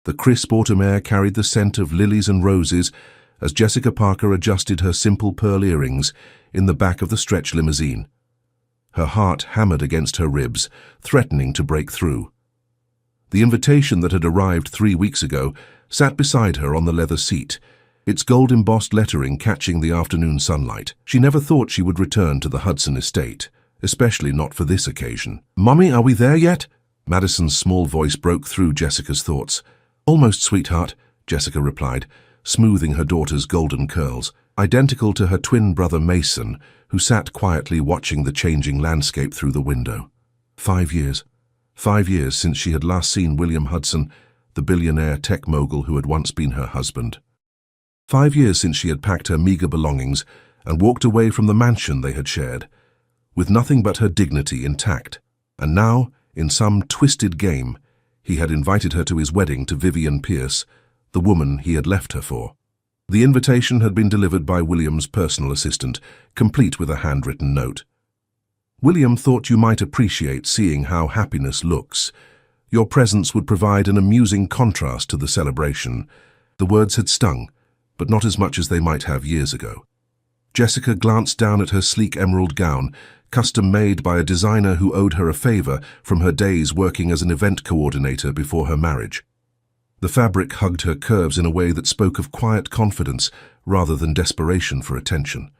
The crisp autumn air carried the scent of lilies and roses as Jessica Parker adjusted her simple pearl earrings in the back of the stretch limousine. Her heart hammered against her ribs, threatening to break through. The invitation that had arrived 3 weeks ago sat beside her on the leather seat, its gold-embossed lettering catching the afternoon sunlight. She never thought she would return to the Hudson estate, especially not for this occasion. "Mummy, are we there yet?" Madison's small voice broke through Jessica's thoughts. "Almost, sweetheart," Jessica replied, smoothing her daughter's golden curls, identical to her twin brother Mason, who sat quietly watching the changing landscape through the window. 5 years. 5 years since she had last seen William Hudson, the billionaire tech mogul who had once been her husband. 5 years since she had packed her meager belongings and walked away from the mansion they had shared, with nothing but her dignity intact. And now, in some twisted game, he had invited her to his wedding to Vivian Pierce, the woman he had left her for. The invitation had been delivered by William's personal assistant, complete with a handwritten note. "William thought you might appreciate seeing how happiness looks. Your presence would provide an amusing contrast to the celebration." The words had stung, but not as much as they might have years ago. Jessica glanced down at her sleek emerald gown, custom-made by a designer who owed her a favor from her days working as an event coordinator before her marriage. The fabric hugged her curves in a way that spoke of quiet confidence rather than desperation for attention.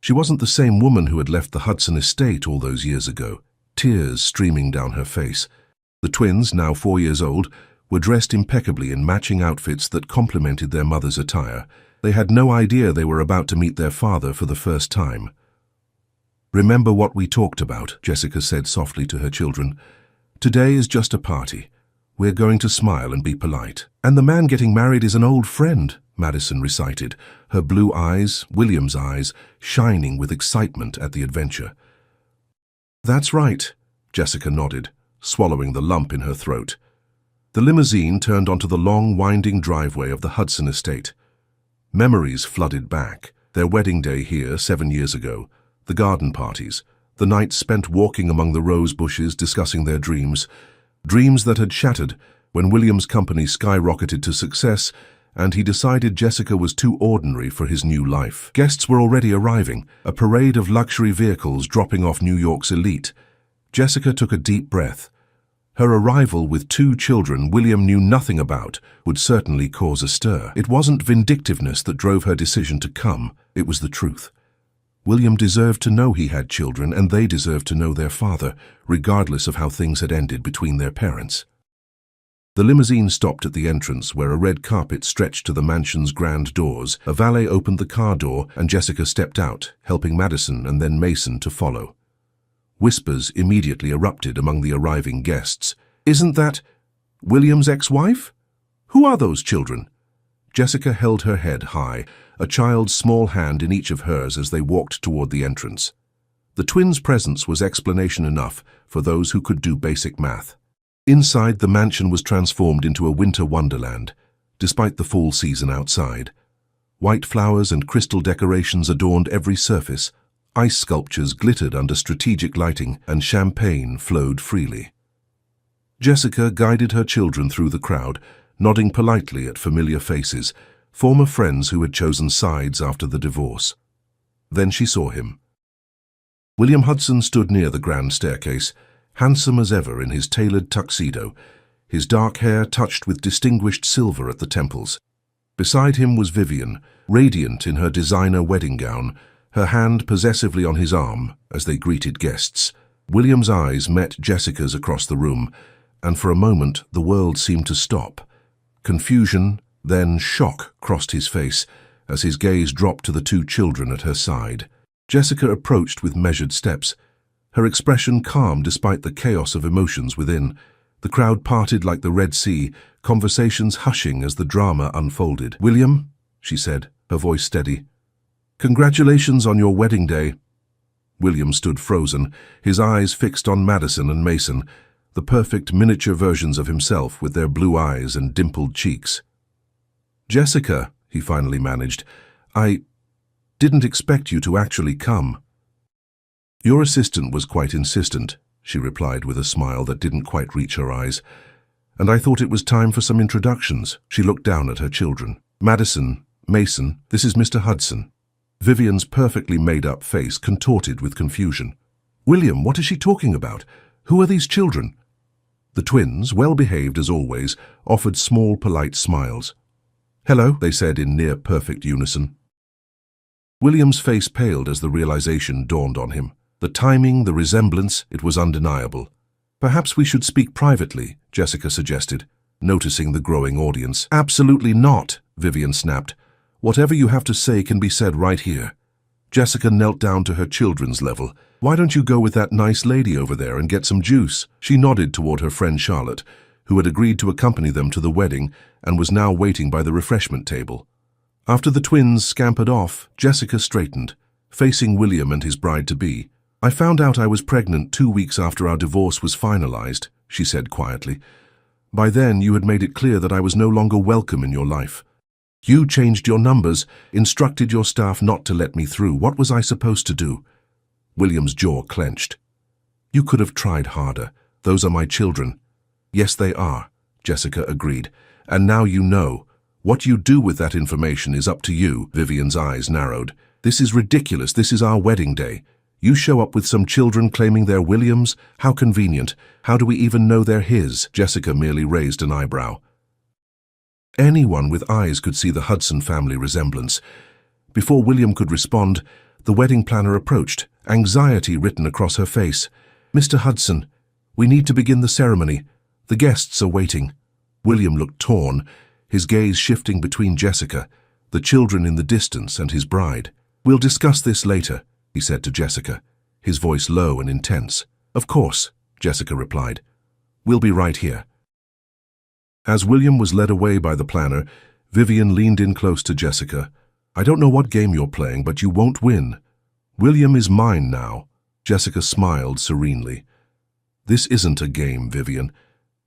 She wasn't the same woman who had left the Hudson estate all those years ago, tears streaming down her face. The twins, now 4 years old, were dressed impeccably in matching outfits that complemented their mother's attire. They had no idea they were about to meet their father for the first time. "Remember what we talked about," Jessica said softly to her children. "Today is just a party. We're going to smile and be polite." "And the man getting married is an old friend," Madison recited, her blue eyes, William's eyes, shining with excitement at the adventure. "That's right," Jessica nodded, swallowing the lump in her throat. The limousine turned onto the long, winding driveway of the Hudson estate. Memories flooded back. Their wedding day here 7 years ago, the garden parties, the nights spent walking among the rose bushes discussing their dreams, dreams that had shattered when William's company skyrocketed to success and he decided Jessica was too ordinary for his new life. Guests were already arriving, a parade of luxury vehicles dropping off New York's elite. Jessica took a deep breath. Her arrival with 2 children William knew nothing about would certainly cause a stir. It wasn't vindictiveness that drove her decision to come, it was the truth. William deserved to know he had children, and they deserved to know their father, regardless of how things had ended between their parents. The limousine stopped at the entrance, where a red carpet stretched to the mansion's grand doors. A valet opened the car door, and Jessica stepped out, helping Madison and then Mason to follow. Whispers immediately erupted among the arriving guests. "Isn't that William's ex-wife? Who are those children?" Jessica held her head high, a child's small hand in each of hers as they walked toward the entrance. The twins' presence was explanation enough for those who could do basic math. Inside, the mansion was transformed into a winter wonderland, despite the fall season outside. White flowers and crystal decorations adorned every surface, ice sculptures glittered under strategic lighting, and champagne flowed freely. Jessica guided her children through the crowd, nodding politely at familiar faces, former friends who had chosen sides after the divorce. Then she saw him. William Hudson stood near the grand staircase, handsome as ever in his tailored tuxedo, his dark hair touched with distinguished silver at the temples. Beside him was Vivian, radiant in her designer wedding gown, her hand possessively on his arm as they greeted guests. William's eyes met Jessica's across the room, and for a moment the world seemed to stop. Confusion, then shock crossed his face as his gaze dropped to the 2 children at her side. Jessica approached with measured steps, her expression calm despite the chaos of emotions within. The crowd parted like the Red Sea, conversations hushing as the drama unfolded. "William," she said, her voice steady, "congratulations on your wedding day." William stood frozen, his eyes fixed on Madison and Mason, the perfect miniature versions of himself with their blue eyes and dimpled cheeks. "Jessica," he finally managed, "I didn't expect you to actually come." "Your assistant was quite insistent," she replied with a smile that didn't quite reach her eyes. and I thought it was time for some introductions. She looked down at her children. Madison, Mason, this is Mr. Hudson. Vivian's perfectly made-up face contorted with confusion. William, what is she talking about? Who are these children? The twins, well-behaved as always, offered small, polite smiles. Hello, they said in near-perfect unison. William's face paled as the realization dawned on him. The timing, the resemblance, it was undeniable. Perhaps we should speak privately, Jessica suggested, noticing the growing audience. Absolutely not, Vivian snapped. Whatever you have to say can be said right here. Jessica knelt down to her children's level. Why don't you go with that nice lady over there and get some juice? She nodded toward her friend Charlotte, who had agreed to accompany them to the wedding and was now waiting by the refreshment table. After the twins scampered off, Jessica straightened, facing William and his bride-to-be. I found out I was pregnant 2 weeks after our divorce was finalized, she said quietly. By then, you had made it clear that I was no longer welcome in your life. You changed your numbers, instructed your staff not to let me through. What was I supposed to do? William's jaw clenched. You could have tried harder. Those are my children. Yes, they are, Jessica agreed. And now you know. What you do with that information is up to you. Vivian's eyes narrowed. This is ridiculous. This is our wedding day. You show up with some children claiming they're William's? How convenient. How do we even know they're his? Jessica merely raised an eyebrow. Anyone with eyes could see the Hudson family resemblance. Before William could respond, the wedding planner approached, anxiety written across her face. Mr. Hudson, we need to begin the ceremony. The guests are waiting. William looked torn, his gaze shifting between Jessica, the children in the distance, and his bride. We'll discuss this later, he said to Jessica, his voice low and intense. Of course, Jessica replied. We'll be right here. As William was led away by the planner, Vivian leaned in close to Jessica. I don't know what game you're playing, but you won't win. William is mine now. Jessica smiled serenely. This isn't a game, Vivian.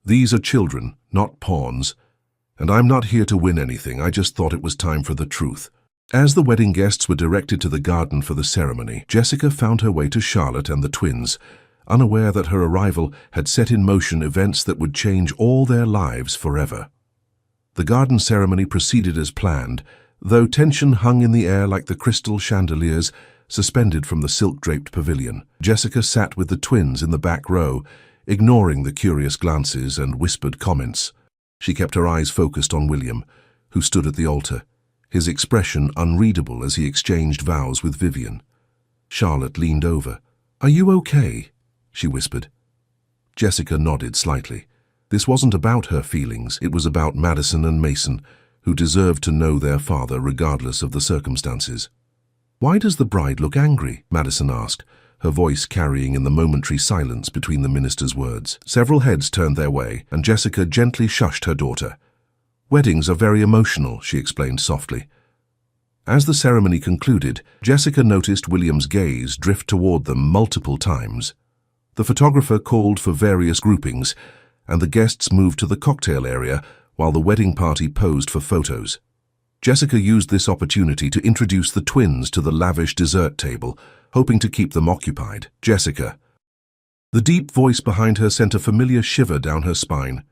These are children, not pawns. And I'm not here to win anything. I just thought it was time for the truth. As the wedding guests were directed to the garden for the ceremony, Jessica found her way to Charlotte and the twins, unaware that her arrival had set in motion events that would change all their lives forever. The garden ceremony proceeded as planned, though tension hung in the air like the crystal chandeliers suspended from the silk-draped pavilion. Jessica sat with the twins in the back row, ignoring the curious glances and whispered comments. She kept her eyes focused on William, who stood at the altar, his expression unreadable as he exchanged vows with Vivian. Charlotte leaned over. Are you okay? She whispered. Jessica nodded slightly. This wasn't about her feelings, it was about Madison and Mason, who deserved to know their father regardless of the circumstances. Why does the bride look angry? Madison asked, her voice carrying in the momentary silence between the minister's words. Several heads turned their way, and Jessica gently shushed her daughter. Weddings are very emotional, she explained softly. As the ceremony concluded, Jessica noticed William's gaze drift toward them multiple times. The photographer called for various groupings, and the guests moved to the cocktail area while the wedding party posed for photos. Jessica used this opportunity to introduce the twins to the lavish dessert table, hoping to keep them occupied. Jessica. The deep voice behind her sent a familiar shiver down her spine.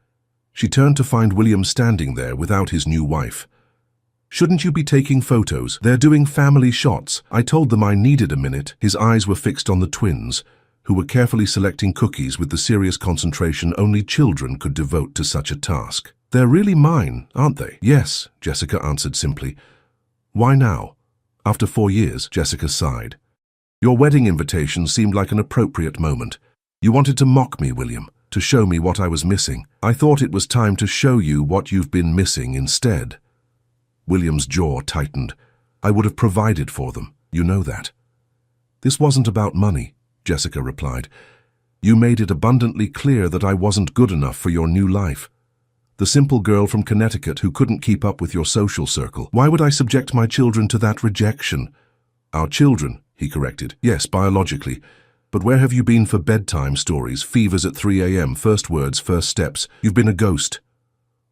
She turned to find William standing there without his new wife. Shouldn't you be taking photos? They're doing family shots. I told them I needed a minute. His eyes were fixed on the twins, who were carefully selecting cookies with the serious concentration only children could devote to such a task. They're really mine, aren't they? Yes, Jessica answered simply. Why now? After 4 years, Jessica sighed. Your wedding invitation seemed like an appropriate moment. You wanted to mock me, William, to show me what I was missing. I thought it was time to show you what you've been missing instead. William's jaw tightened. I would have provided for them. You know that. This wasn't about money, Jessica replied. You made it abundantly clear that I wasn't good enough for your new life. The simple girl from Connecticut who couldn't keep up with your social circle. Why would I subject my children to that rejection? Our children, he corrected. Yes, biologically. But where have you been for bedtime stories, fevers at 3 a.m., first words, first steps? You've been a ghost.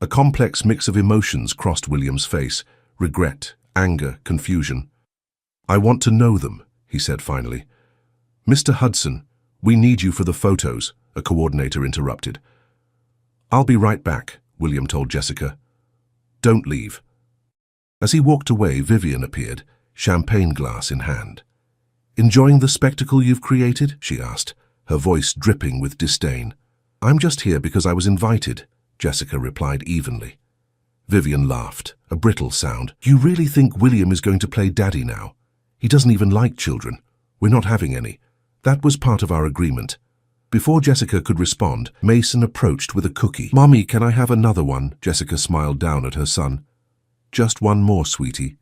A complex mix of emotions crossed William's face. Regret, anger, confusion. I want to know them, he said finally. Mr. Hudson, we need you for the photos, a coordinator interrupted. "I'll be right back," William told Jessica. "Don't leave." As he walked away, Vivian appeared, champagne glass in hand. "Enjoying the spectacle you've created?" she asked, her voice dripping with disdain. "I'm just here because I was invited," Jessica replied evenly. Vivian laughed, a brittle sound. "You really think William is going to play daddy now? He doesn't even like children. We're not having any. That was part of our agreement." Before Jessica could respond, Mason approached with a cookie. "Mommy, can I have another one?" Jessica smiled down at her son. "Just one more, sweetie."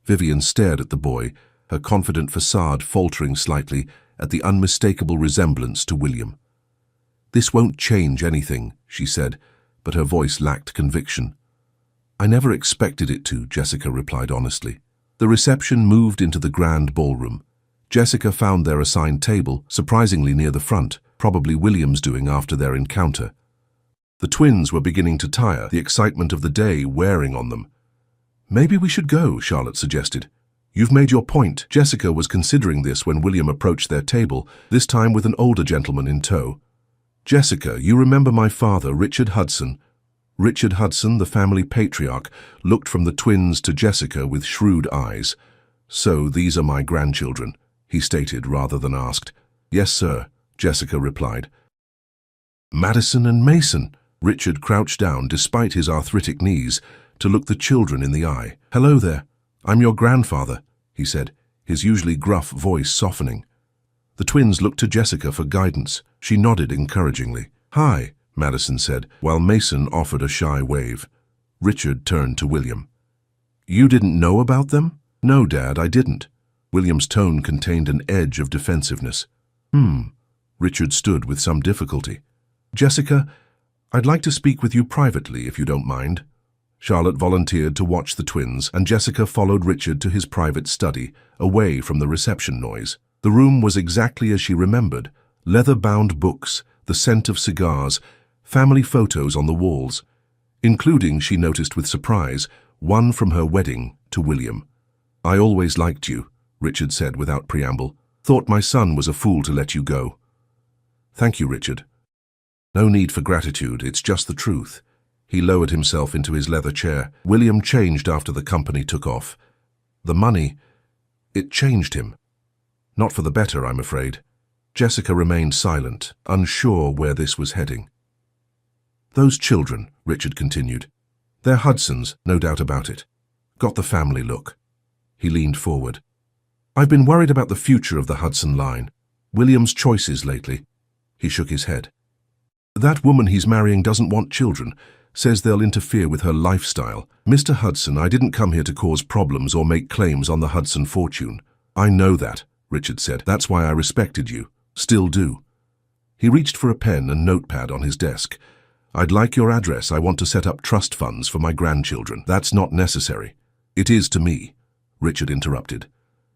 Vivian stared at the boy, her confident facade faltering slightly at the unmistakable resemblance to William. "This won't change anything," she said, but her voice lacked conviction. "I never expected it to," Jessica replied honestly. The reception moved into the grand ballroom. Jessica found their assigned table, surprisingly near the front, probably William's doing after their encounter. The twins were beginning to tire, the excitement of the day wearing on them. "Maybe we should go," Charlotte suggested. "You've made your point." Jessica was considering this when William approached their table, this time with an older gentleman in tow. "Jessica, you remember my father, Richard Hudson?" Richard Hudson, the family patriarch, looked from the twins to Jessica with shrewd eyes. "So these are my grandchildren," he stated rather than asked. "Yes, sir," Jessica replied. "Madison and Mason." Richard crouched down despite his arthritic knees to look the children in the eye. "Hello there. I'm your grandfather," he said, his usually gruff voice softening. The twins looked to Jessica for guidance. She nodded encouragingly. "Hi," Madison said, while Mason offered a shy wave. Richard turned to William. "You didn't know about them?" "No, Dad, I didn't." William's tone contained an edge of defensiveness. Richard stood with some difficulty. "Jessica, I'd like to speak with you privately, if you don't mind." Charlotte volunteered to watch the twins, and Jessica followed Richard to his private study, away from the reception noise. The room was exactly as she remembered: leather-bound books, the scent of cigars, family photos on the walls, including, she noticed with surprise, one from her wedding to William. "I always liked you," Richard said without preamble. "Thought my son was a fool to let you go." "Thank you, Richard." "No need for gratitude, it's just the truth." He lowered himself into his leather chair. "William changed after the company took off. The money, it changed him. Not for the better, I'm afraid." Jessica remained silent, unsure where this was heading. "Those children," Richard continued. "They're Hudsons, no doubt about it. Got the family look." He leaned forward. "I've been worried about the future of the Hudson line. William's choices lately." He shook his head. "That woman he's marrying doesn't want children. Says they'll interfere with her lifestyle. Mr. Hudson, I didn't come here to cause problems or make claims on the Hudson fortune." "I know that," Richard said. "That's why I respected you. Still do." He reached for a pen and notepad on his desk. "I'd like your address. I want to set up trust funds for my grandchildren." "That's not necessary." "It is to me," Richard interrupted.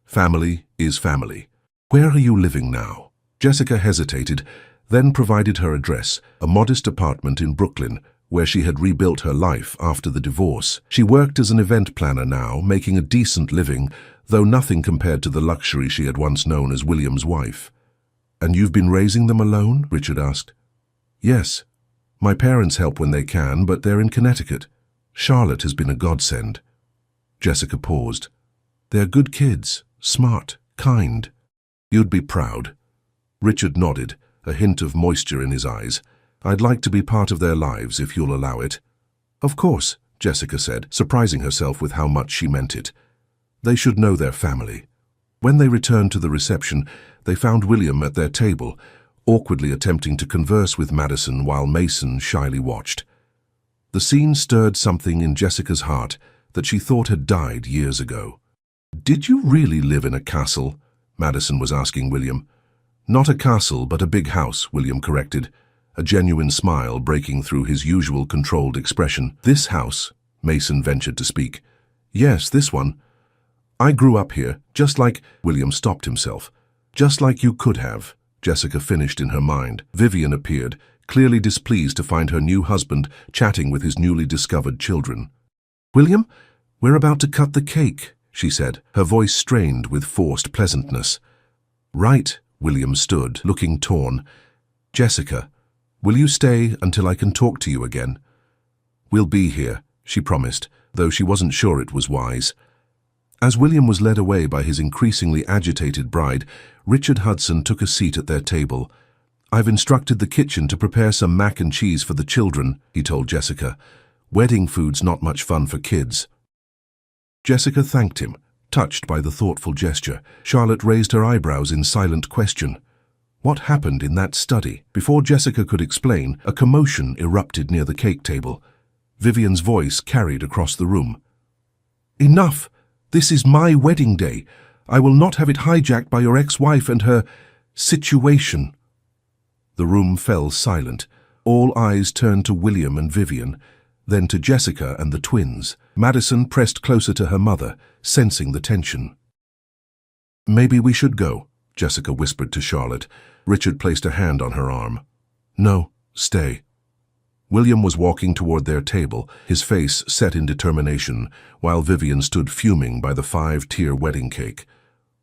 "Family is family." "Where are you living now?" Jessica hesitated, then provided her address, a modest apartment in Brooklyn, where she had rebuilt her life after the divorce. She worked as an event planner now, making a decent living, though nothing compared to the luxury she had once known as William's wife. "And you've been raising them alone?" Richard asked. "Yes. My parents help when they can, but they're in Connecticut. Charlotte has been a godsend." Jessica paused. "They're good kids, smart, kind. You'd be proud." Richard nodded, a hint of moisture in his eyes. "I'd like to be part of their lives, if you'll allow it." "Of course," Jessica said, surprising herself with how much she meant it. They should know their family. When they returned to the reception, they found William at their table, awkwardly attempting to converse with Madison while Mason shyly watched. The scene stirred something in Jessica's heart that she thought had died years ago. "Did you really live in a castle?" Madison was asking William. "Not a castle, but a big house," William corrected, a genuine smile breaking through his usual controlled expression. "This house," Mason ventured to speak. "Yes, this one. I grew up here, just like—" William stopped himself. "Just like you could have," Jessica finished in her mind. Vivian appeared, clearly displeased to find her new husband chatting with his newly discovered children. "William, we're about to cut the cake," she said, her voice strained with forced pleasantness. "Right," William stood, looking torn. "Jessica, Will you stay until I can talk to you again? We'll be here, she promised, though she wasn't sure it was wise. As William was led away by his increasingly agitated bride, Richard Hudson took a seat at their table. I've instructed the kitchen to prepare some mac and cheese for the children, he told Jessica. Wedding food's not much fun for kids. Jessica thanked him, touched by the thoughtful gesture. Charlotte raised her eyebrows in silent question. What happened in that study? Before Jessica could explain, a commotion erupted near the cake table. Vivian's voice carried across the room. Enough! This is my wedding day. I will not have it hijacked by your ex-wife and her situation. The room fell silent. All eyes turned to William and Vivian, then to Jessica and the twins. Madison pressed closer to her mother, sensing the tension. Maybe we should go, Jessica whispered to Charlotte. Richard placed a hand on her arm. No, stay. William was walking toward their table, his face set in determination, while Vivian stood fuming by the 5-tier wedding cake.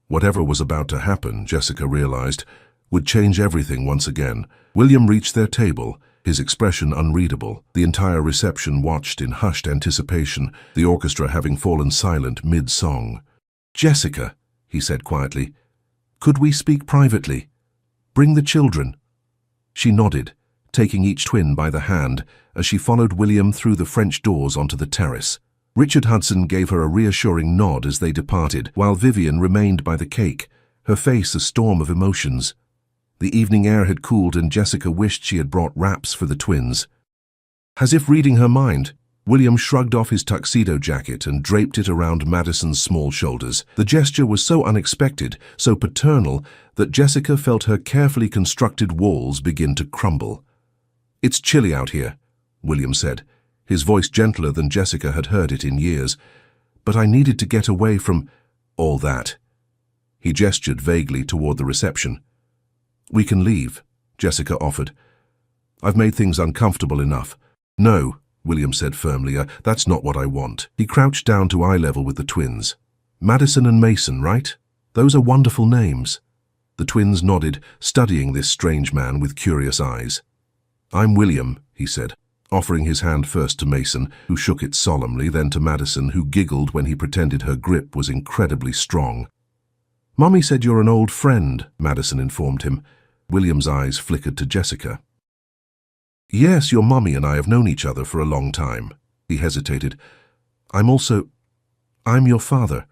Whatever was about to happen, Jessica realized, would change everything once again. William reached their table, his expression unreadable. The entire reception watched in hushed anticipation, the orchestra having fallen silent mid-song. Jessica, he said quietly, could we speak privately? Bring the children. She nodded, taking each twin by the hand as she followed William through the French doors onto the terrace. Richard Hudson gave her a reassuring nod as they departed, while Vivian remained by the cake, her face a storm of emotions. The evening air had cooled and Jessica wished she had brought wraps for the twins. As if reading her mind, William shrugged off his tuxedo jacket and draped it around Madison's small shoulders. The gesture was so unexpected, so paternal, that Jessica felt her carefully constructed walls begin to crumble. It's chilly out here, William said, his voice gentler than Jessica had heard it in years. But I needed to get away from all that. He gestured vaguely toward the reception. We can leave, Jessica offered. I've made things uncomfortable enough. No, William said firmly, that's not what I want. He crouched down to eye level with the twins. Madison and Mason, right? Those are wonderful names. The twins nodded, studying this strange man with curious eyes. I'm William, he said, offering his hand first to Mason, who shook it solemnly, then to Madison, who giggled when he pretended her grip was incredibly strong. Mommy said you're an old friend, Madison informed him. William's eyes flickered to Jessica. Yes, your mommy and I have known each other for a long time. He hesitated. I'm your father.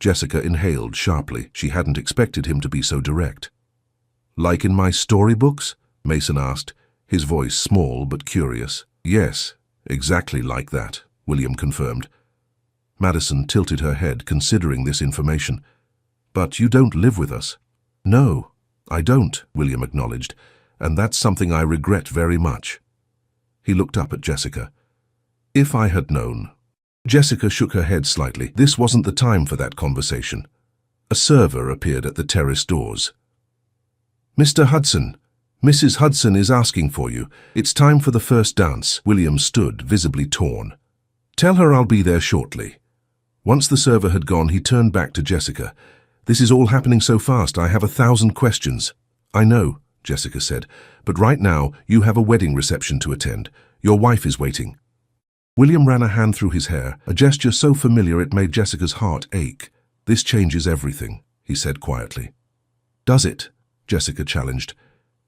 Jessica inhaled sharply. She hadn't expected him to be so direct. Like in my storybooks? Mason asked, his voice small but curious. Yes, exactly like that, William confirmed. Madison tilted her head, considering this information. But you don't live with us. No, I don't, William acknowledged, and that's something I regret very much. He looked up at Jessica. If I had known. Jessica shook her head slightly. This wasn't the time for that conversation. A server appeared at the terrace doors. Mr. Hudson, Mrs. Hudson is asking for you. It's time for the first dance. William stood, visibly torn. Tell her I'll be there shortly. Once the server had gone, he turned back to Jessica. This is all happening so fast, I have 1,000 questions. I know, Jessica said, but right now you have a wedding reception to attend. Your wife is waiting. William ran a hand through his hair, a gesture so familiar it made Jessica's heart ache. This changes everything, he said quietly. Does it? Jessica challenged.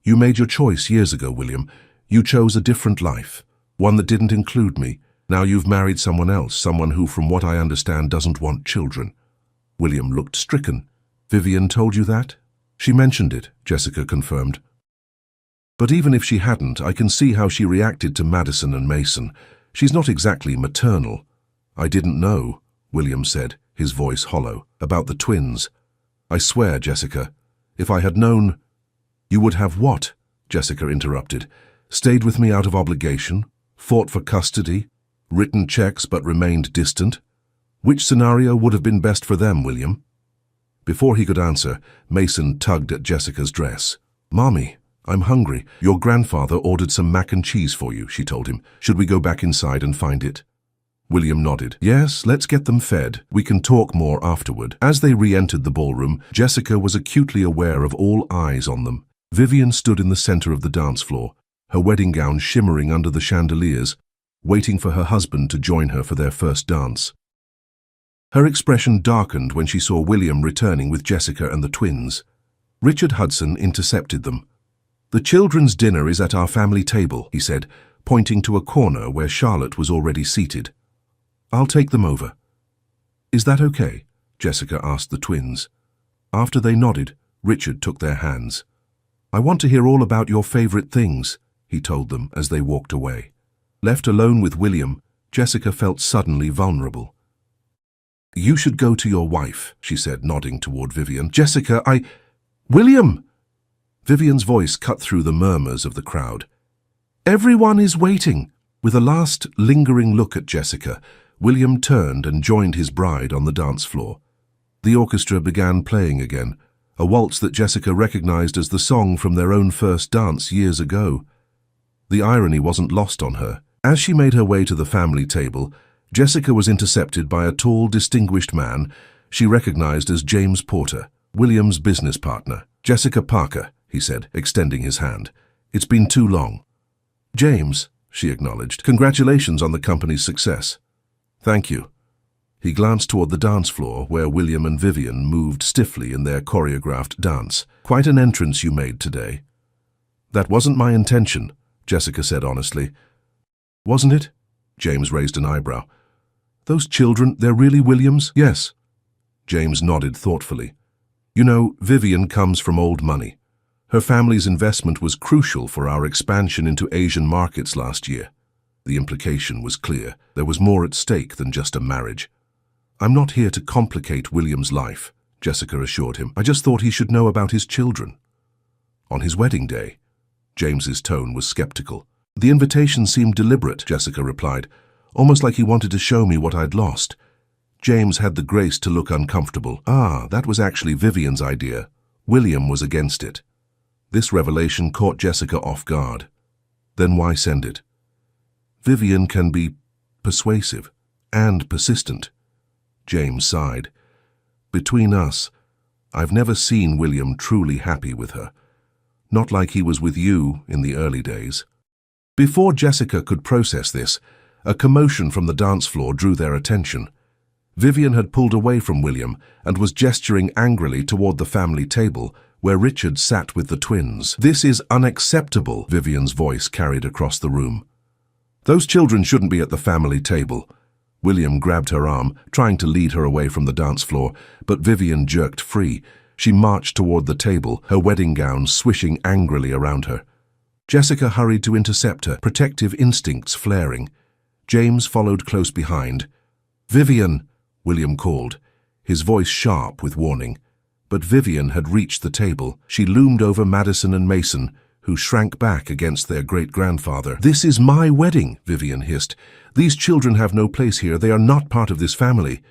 You made your choice years ago, William. You chose a different life, one that didn't include me. Now you've married someone else, someone who, from what I understand, doesn't want children. William looked stricken. Vivian told you that? She mentioned it, Jessica confirmed. But even if she hadn't, I can see how she reacted to Madison and Mason. She's not exactly maternal. I didn't know, William said, his voice hollow, about the twins. I swear, Jessica, if I had known... You would have what? Jessica interrupted. Stayed with me out of obligation? Fought for custody? Written checks but remained distant? Which scenario would have been best for them, William? Before he could answer, Mason tugged at Jessica's dress. Mommy, I'm hungry. Your grandfather ordered some mac and cheese for you, she told him. Should we go back inside and find it? William nodded. Yes, let's get them fed. We can talk more afterward. As they re-entered the ballroom, Jessica was acutely aware of all eyes on them. Vivian stood in the center of the dance floor, her wedding gown shimmering under the chandeliers, waiting for her husband to join her for their first dance. Her expression darkened when she saw William returning with Jessica and the twins. Richard Hudson intercepted them. "The children's dinner is at our family table," he said, pointing to a corner where Charlotte was already seated. "I'll take them over." "Is that okay?" Jessica asked the twins. After they nodded, Richard took their hands. "I want to hear all about your favorite things," he told them as they walked away. Left alone with William, Jessica felt suddenly vulnerable. "You should go to your wife," she said, nodding toward Vivian. "Jessica, William!" Vivian's voice cut through the murmurs of the crowd. "Everyone is waiting." With a last lingering look at Jessica, William turned and joined his bride on the dance floor. The orchestra began playing again, a waltz that Jessica recognized as the song from their own first dance years ago. The irony wasn't lost on her. As she made her way to the family table, Jessica was intercepted by a tall, distinguished man she recognized as James Porter, William's business partner. "Jessica Parker," he said, extending his hand. "It's been too long." "James," she acknowledged. "Congratulations on the company's success." "Thank you." He glanced toward the dance floor where William and Vivian moved stiffly in their choreographed dance. "Quite an entrance you made today." "That wasn't my intention," Jessica said honestly. "Wasn't it?" James raised an eyebrow. "Those children, they're really Williams?" "Yes." James nodded thoughtfully. "You know, Vivian comes from old money. Her family's investment was crucial for our expansion into Asian markets last year." The implication was clear. There was more at stake than just a marriage. "I'm not here to complicate William's life," Jessica assured him. "I just thought he should know about his children." "On his wedding day?" James's tone was skeptical. "The invitation seemed deliberate," Jessica replied, "almost like he wanted to show me what I'd lost." James had the grace to look uncomfortable. That was actually Vivian's idea. William was against it. This revelation caught Jessica off guard. Then why send it? Vivian can be persuasive and persistent. James sighed. "Between us, I've never seen William truly happy with her. Not like he was with you in the early days." Before Jessica could process this, a commotion from the dance floor drew their attention. Vivian had pulled away from William and was gesturing angrily toward the family table where Richard sat with the twins. "This is unacceptable," Vivian's voice carried across the room. "Those children shouldn't be at the family table." William grabbed her arm, trying to lead her away from the dance floor, but Vivian jerked free. She marched toward the table, her wedding gown swishing angrily around her. Jessica hurried to intercept her, protective instincts flaring. James followed close behind. "Vivian!" William called, his voice sharp with warning. But Vivian had reached the table. She loomed over Madison and Mason, who shrank back against their great-grandfather. "This is my wedding," Vivian hissed. "These children have no place here. They are not part of this family."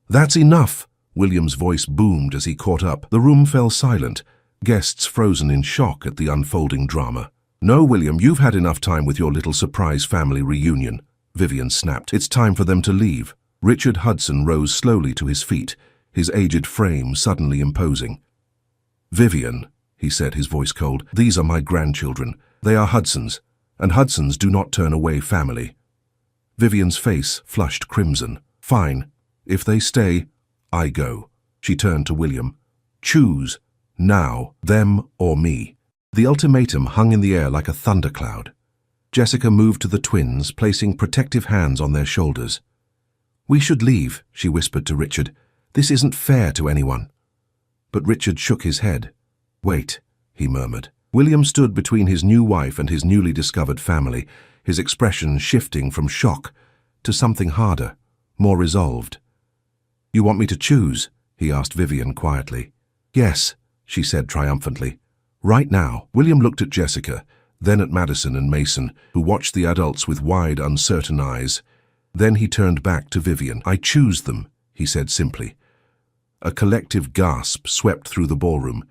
"That's enough!" William's voice boomed as he caught up. The room fell silent, guests frozen in shock at the unfolding drama. "No, William, you've had enough time with your little surprise family reunion," Vivian snapped. "It's time for them to leave." Richard Hudson rose slowly to his feet, his aged frame suddenly imposing. "Vivian," he said, his voice cold, "these are my grandchildren. They are Hudsons, and Hudsons do not turn away family." Vivian's face flushed crimson. "Fine. If they stay, I go." She turned to William. "Choose, now, them or me." The ultimatum hung in the air like a thundercloud. Jessica moved to the twins, placing protective hands on their shoulders. "We should leave," she whispered to Richard. "This isn't fair to anyone." But Richard shook his head. "Wait," he murmured. William stood between his new wife and his newly discovered family, his expression shifting from shock to something harder, more resolved. "You want me to choose?" he asked Vivian quietly. "Yes," she said triumphantly. "Right now." William looked at Jessica, then at Madison and Mason, who watched the adults with wide, uncertain eyes. Then he turned back to Vivian. "I choose them," he said simply. A collective gasp swept through the ballroom.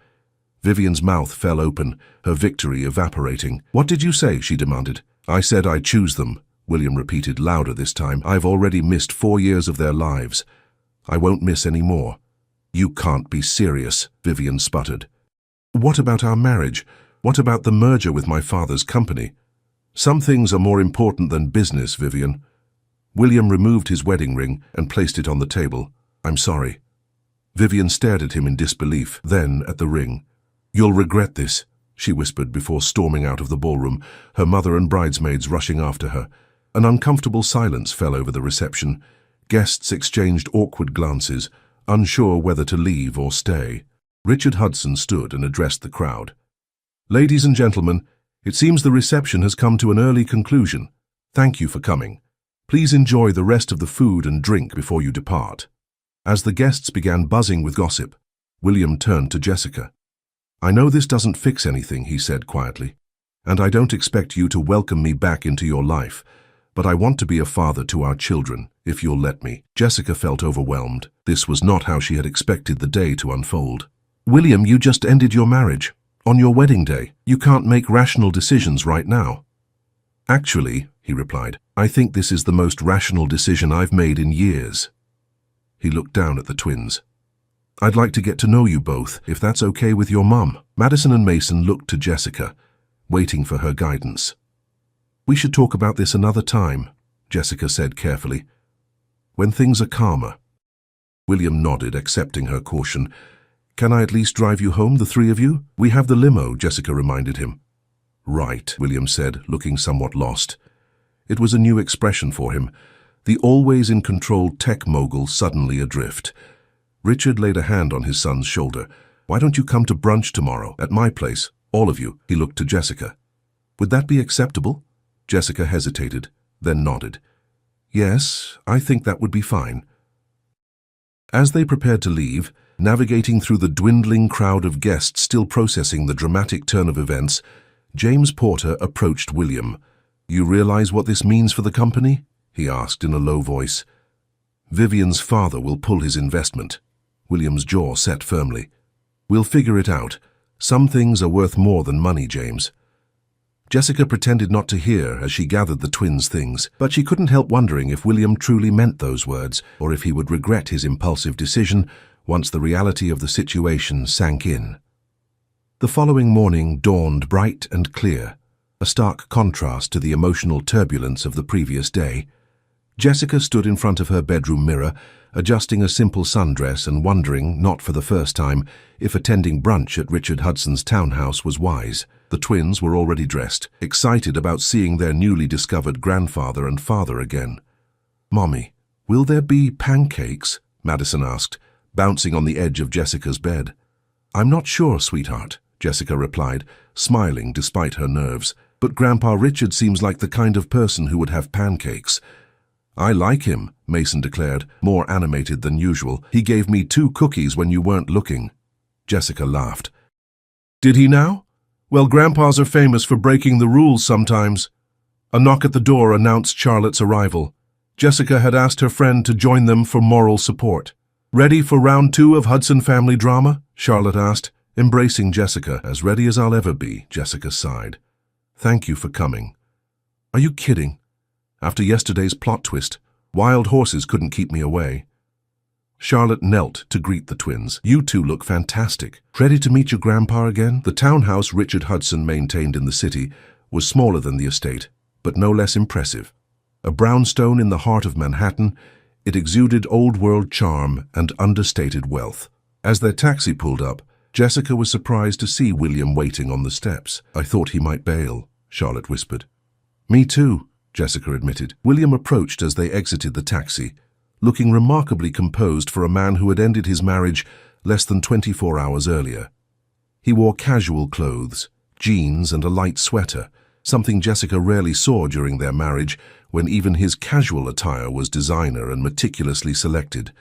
Vivian's mouth fell open, her victory evaporating. "What did you say?" she demanded. "I said I choose them," William repeated louder this time. "I've already missed 4 years of their lives. I won't miss any more." "You can't be serious," Vivian sputtered. "What about our marriage? What about the merger with my father's company?" Some things are more important than business, Vivian. William removed his wedding ring and placed it on the table. I'm sorry. Vivian stared at him in disbelief, then at the ring. You'll regret this, she whispered before storming out of the ballroom, her mother and bridesmaids rushing after her. An uncomfortable silence fell over the reception. Guests exchanged awkward glances, unsure whether to leave or stay. Richard Hudson stood and addressed the crowd. Ladies and gentlemen, it seems the reception has come to an early conclusion. Thank you for coming. Please enjoy the rest of the food and drink before you depart. As the guests began buzzing with gossip, William turned to Jessica. I know this doesn't fix anything, he said quietly, and I don't expect you to welcome me back into your life, but I want to be a father to our children, if you'll let me. Jessica felt overwhelmed. This was not how she had expected the day to unfold. William, you just ended your marriage. On your wedding day, you can't make rational decisions right now. Actually, he replied, I think this is the most rational decision I've made in years. He looked down at the twins. I'd like to get to know you both, if that's okay with your mum. Madison and Mason looked to Jessica, waiting for her guidance. We should talk about this another time, Jessica said carefully. When things are calmer. William nodded, accepting her caution. Can I at least drive you home, the three of you? We have the limo, Jessica reminded him. Right, William said, looking somewhat lost. It was a new expression for him, the always-in-control tech mogul suddenly adrift. Richard laid a hand on his son's shoulder. Why don't you come to brunch tomorrow, at my place, all of you? He looked to Jessica. Would that be acceptable? Jessica hesitated, then nodded. Yes, I think that would be fine. As they prepared to leave, navigating through the dwindling crowd of guests still processing the dramatic turn of events, James Porter approached William. You realize what this means for the company? He asked in a low voice. Vivian's father will pull his investment. William's jaw set firmly. We'll figure it out. Some things are worth more than money, James. Jessica pretended not to hear as she gathered the twins' things, but she couldn't help wondering if William truly meant those words, or if he would regret his impulsive decision once the reality of the situation sank in. The following morning dawned bright and clear, a stark contrast to the emotional turbulence of the previous day. Jessica stood in front of her bedroom mirror, adjusting a simple sundress and wondering, not for the first time, if attending brunch at Richard Hudson's townhouse was wise. The twins were already dressed, excited about seeing their newly discovered grandfather and father again. Mommy, will there be pancakes? Madison asked, bouncing on the edge of Jessica's bed. I'm not sure, sweetheart, Jessica replied, smiling despite her nerves. But Grandpa Richard seems like the kind of person who would have pancakes. I like him, Mason declared, more animated than usual. He gave me 2 cookies when you weren't looking. Jessica laughed. Did he now? Well, grandpas are famous for breaking the rules sometimes. A knock at the door announced Charlotte's arrival. Jessica had asked her friend to join them for moral support. Ready for round 2 of Hudson family drama? Charlotte asked, embracing Jessica. As ready as I'll ever be, Jessica sighed. Thank you for coming. Are you kidding? After yesterday's plot twist, wild horses couldn't keep me away. Charlotte knelt to greet the twins. You two look fantastic. Ready to meet your grandpa again? The townhouse Richard Hudson maintained in the city was smaller than the estate, but no less impressive. A brownstone in the heart of Manhattan, it exuded old-world charm and understated wealth. As their taxi pulled up, Jessica was surprised to see William waiting on the steps. I thought he might bail, Charlotte whispered. Me too, Jessica admitted. William approached as they exited the taxi, looking remarkably composed for a man who had ended his marriage less than 24 hours earlier. He wore casual clothes, jeans and a light sweater, something Jessica rarely saw during their marriage when even his casual attire was designer and meticulously selected.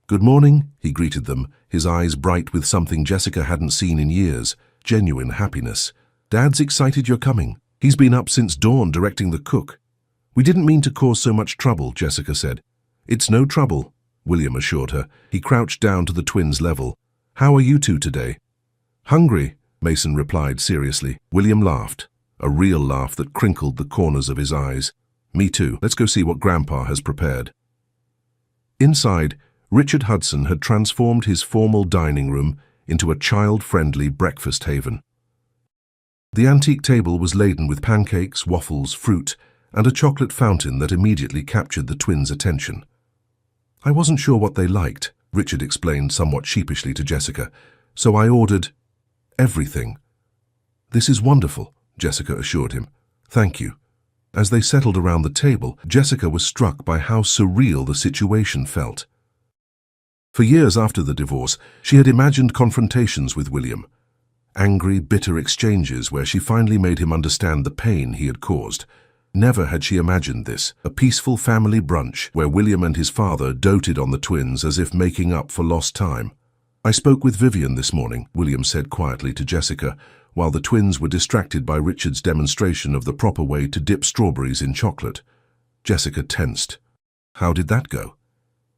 Good morning, he greeted them, his eyes bright with something Jessica hadn't seen in years, genuine happiness. Dad's excited you're coming. He's been up since dawn directing the cook. We didn't mean to cause so much trouble, Jessica said. It's no trouble, William assured her. He crouched down to the twins' level. How are you two today? Hungry, Mason replied seriously. William laughed, a real laugh that crinkled the corners of his eyes. Me too. Let's go see what Grandpa has prepared. Inside, Richard Hudson had transformed his formal dining room into a child-friendly breakfast haven. The antique table was laden with pancakes, waffles, fruit, and a chocolate fountain that immediately captured the twins' attention. I wasn't sure what they liked, Richard explained somewhat sheepishly to Jessica, so I ordered everything. This is wonderful, Jessica assured him. Thank you. As they settled around the table, Jessica was struck by how surreal the situation felt. For years after the divorce, she had imagined confrontations with William. Angry, bitter exchanges where she finally made him understand the pain he had caused. Never had she imagined this, a peaceful family brunch where William and his father doted on the twins as if making up for lost time. I spoke with Vivian this morning, William said quietly to Jessica, while the twins were distracted by Richard's demonstration of the proper way to dip strawberries in chocolate. Jessica tensed. How did that go?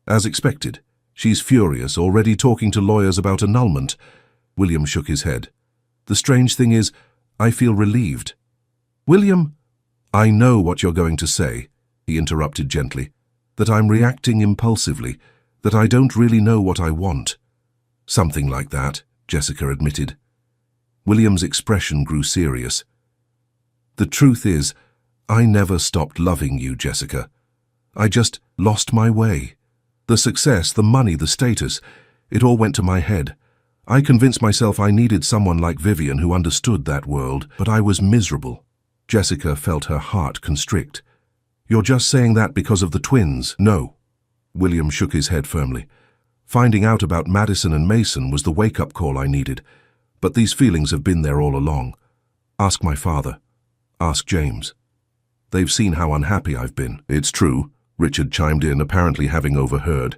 As expected. She's furious, already talking to lawyers about annulment. William shook his head. The strange thing is, I feel relieved. William, I know what you're going to say, he interrupted gently, that I'm reacting impulsively, that I don't really know what I want. Something like that, Jessica admitted. William's expression grew serious. The truth is, I never stopped loving you, Jessica. I just lost my way. The success, the money, the status, it all went to my head. I convinced myself I needed someone like Vivian who understood that world, but I was miserable. Jessica felt her heart constrict. You're just saying that because of the twins. No. William shook his head firmly. Finding out about Madison and Mason was the wake-up call I needed. But these feelings have been there all along. Ask my father. Ask James. They've seen how unhappy I've been. It's true, Richard chimed in, apparently having overheard.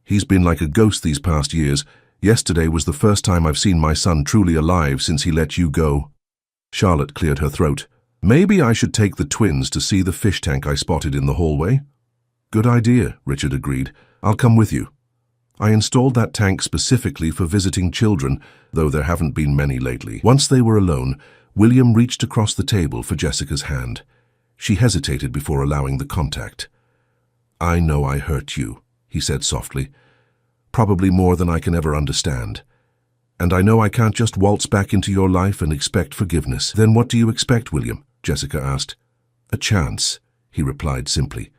He's been like a ghost these past years. Yesterday was the first time I've seen my son truly alive since he let you go. Charlotte cleared her throat. Maybe I should take the twins to see the fish tank I spotted in the hallway. Good idea, Richard agreed. I'll come with you. I installed that tank specifically for visiting children, though there haven't been many lately. Once they were alone, William reached across the table for Jessica's hand. She hesitated before allowing the contact. I know I hurt you, he said softly. Probably more than I can ever understand. And I know I can't just waltz back into your life and expect forgiveness. Then what do you expect, William? Jessica asked. A chance, he replied simply.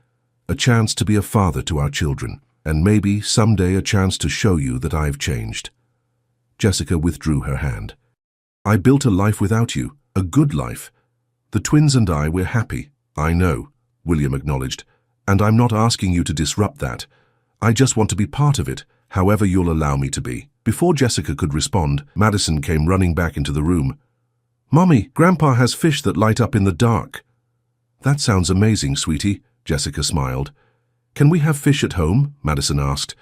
A chance to be a father to our children. And maybe, someday, a chance to show you that I've changed. Jessica withdrew her hand. I built a life without you, a good life. The twins and I, we're happy. I know, William acknowledged. And I'm not asking you to disrupt that. I just want to be part of it, however you'll allow me to be. Before Jessica could respond, Madison came running back into the room. Mommy, Grandpa has fish that light up in the dark. That sounds amazing, sweetie, Jessica smiled. Can we have fish at home? Madison asked.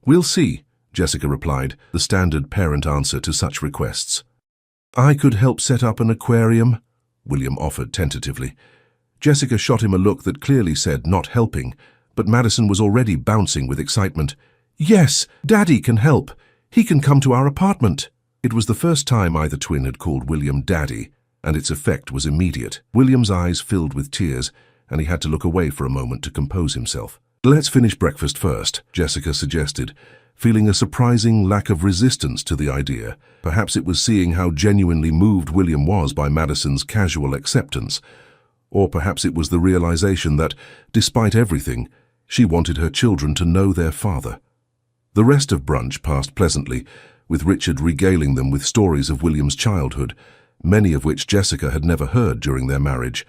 We'll see, Jessica replied, the standard parent answer to such requests. I could help set up an aquarium, William offered tentatively. Jessica shot him a look that clearly said not helping, but Madison was already bouncing with excitement. Yes, Daddy can help. He can come to our apartment. It was the first time either twin had called William Daddy, and its effect was immediate. William's eyes filled with tears, and he had to look away for a moment to compose himself. Let's finish breakfast first, Jessica suggested, feeling a surprising lack of resistance to the idea. Perhaps it was seeing how genuinely moved William was by Madison's casual acceptance, or perhaps it was the realization that, despite everything, she wanted her children to know their father. The rest of brunch passed pleasantly, with Richard regaling them with stories of William's childhood, many of which Jessica had never heard during their marriage.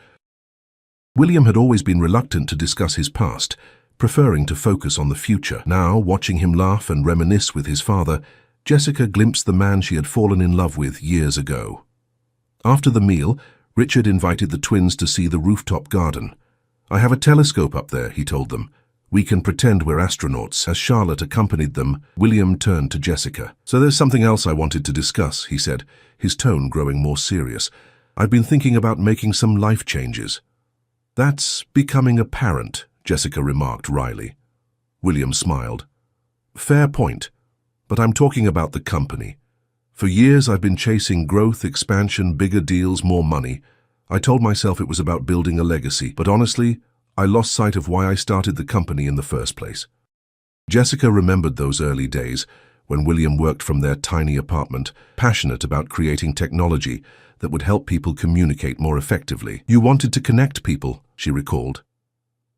William had always been reluctant to discuss his past, preferring to focus on the future. Now, watching him laugh and reminisce with his father, Jessica glimpsed the man she had fallen in love with years ago. After the meal, Richard invited the twins to see the rooftop garden. I have a telescope up there, he told them. We can pretend we're astronauts. As Charlotte accompanied them, William turned to Jessica. So there's something else I wanted to discuss, he said, his tone growing more serious. I've been thinking about making some life changes. That's becoming a parent, Jessica remarked wryly. William smiled. Fair point, but I'm talking about the company. For years I've been chasing growth, expansion, bigger deals, more money. I told myself it was about building a legacy, but honestly, I lost sight of why I started the company in the first place. Jessica remembered those early days when William worked from their tiny apartment, passionate about creating technology that would help people communicate more effectively. You wanted to connect people, she recalled.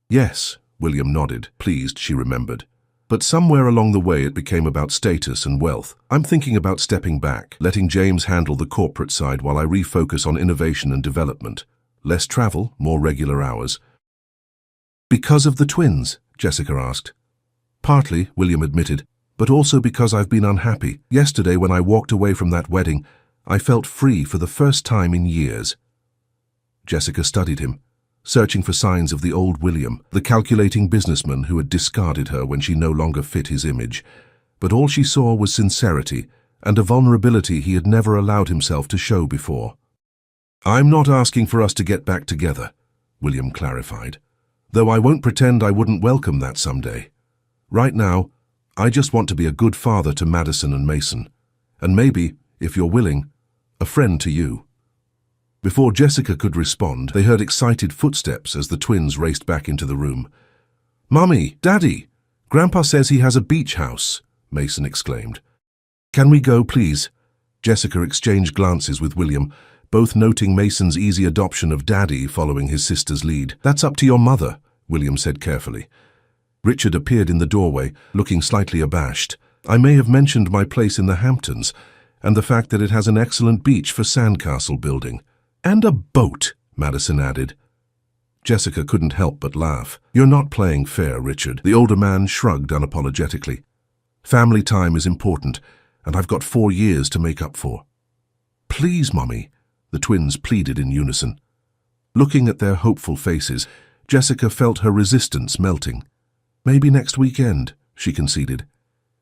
Yes, William nodded, pleased she remembered. But somewhere along the way it became about status and wealth. I'm thinking about stepping back, letting James handle the corporate side while I refocus on innovation and development. Less travel, more regular hours. Because of the twins? Jessica asked. Partly, William admitted, but also because I've been unhappy. Yesterday when I walked away from that wedding, I felt free for the first time in years. Jessica studied him, searching for signs of the old William, the calculating businessman who had discarded her when she no longer fit his image. But all she saw was sincerity and a vulnerability he had never allowed himself to show before. I'm not asking for us to get back together, William clarified, though I won't pretend I wouldn't welcome that someday. Right now, I just want to be a good father to Madison and Mason, and maybe, if you're willing, a friend to you. Before Jessica could respond, they heard excited footsteps as the twins raced back into the room. Mummy, Daddy, Grandpa says he has a beach house, Mason exclaimed. Can we go, please? Jessica exchanged glances with William, both noting Mason's easy adoption of Daddy following his sister's lead. That's up to your mother, William said carefully. Richard appeared in the doorway, looking slightly abashed. I may have mentioned my place in the Hamptons, and the fact that it has an excellent beach for sandcastle building. And a boat, Madison added. Jessica couldn't help but laugh. You're not playing fair, Richard. The older man shrugged unapologetically. Family time is important, and I've got 4 years to make up for. Please, Mummy, the twins pleaded in unison. Looking at their hopeful faces, Jessica felt her resistance melting. Maybe next weekend, she conceded.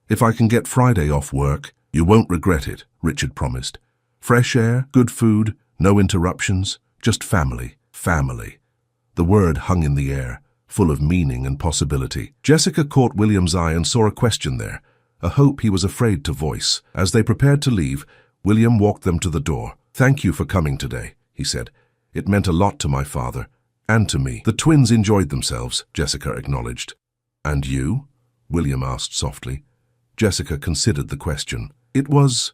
If I can get Friday off work, you won't regret it, Richard promised. Fresh air, good food, no interruptions, just family, family. The word hung in the air, full of meaning and possibility. Jessica caught William's eye and saw a question there, a hope he was afraid to voice. As they prepared to leave, William walked them to the door. Thank you for coming today, he said. It meant a lot to my father, and to me. The twins enjoyed themselves, Jessica acknowledged. And you? William asked softly. Jessica considered the question. It was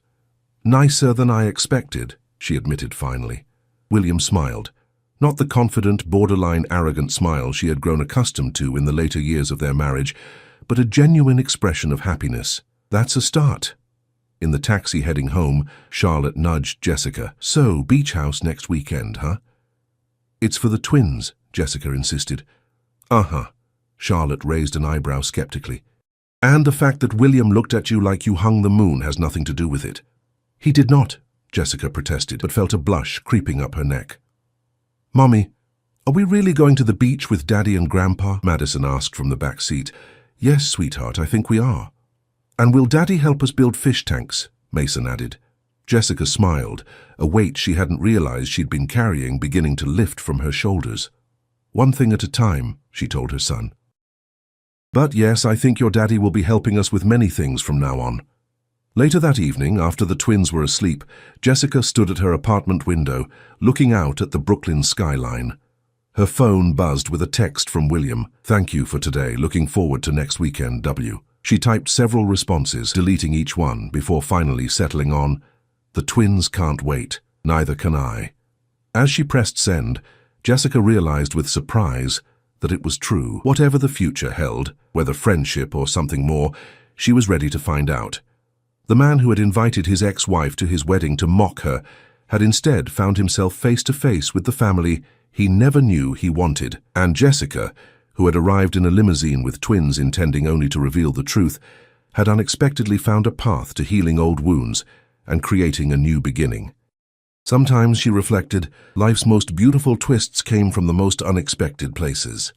nicer than I expected, she admitted finally. William smiled, not the confident, borderline arrogant smile she had grown accustomed to in the later years of their marriage, but a genuine expression of happiness. That's a start. In the taxi heading home, Charlotte nudged Jessica. So, beach house next weekend, huh? It's for the twins, Jessica insisted. Uh-huh. Charlotte raised an eyebrow skeptically. And the fact that William looked at you like you hung the moon has nothing to do with it. He did not, Jessica protested, but felt a blush creeping up her neck. Mummy, are we really going to the beach with Daddy and Grandpa? Madison asked from the back seat. Yes, sweetheart, I think we are. And will Daddy help us build fish tanks? Mason added. Jessica smiled, a weight she hadn't realized she'd been carrying beginning to lift from her shoulders. One thing at a time, she told her son. But yes, I think your daddy will be helping us with many things from now on. Later that evening, after the twins were asleep, Jessica stood at her apartment window, looking out at the Brooklyn skyline. Her phone buzzed with a text from William. Thank you for today, looking forward to next weekend, W. She typed several responses, deleting each one, before finally settling on, the twins can't wait, neither can I. As she pressed send, Jessica realized with surprise that it was true. Whatever the future held, whether friendship or something more, she was ready to find out. The man who had invited his ex-wife to his wedding to mock her had instead found himself face to face with the family he never knew he wanted. And Jessica, who had arrived in a limousine with twins intending only to reveal the truth, had unexpectedly found a path to healing old wounds and creating a new beginning. Sometimes, she reflected, life's most beautiful twists came from the most unexpected places.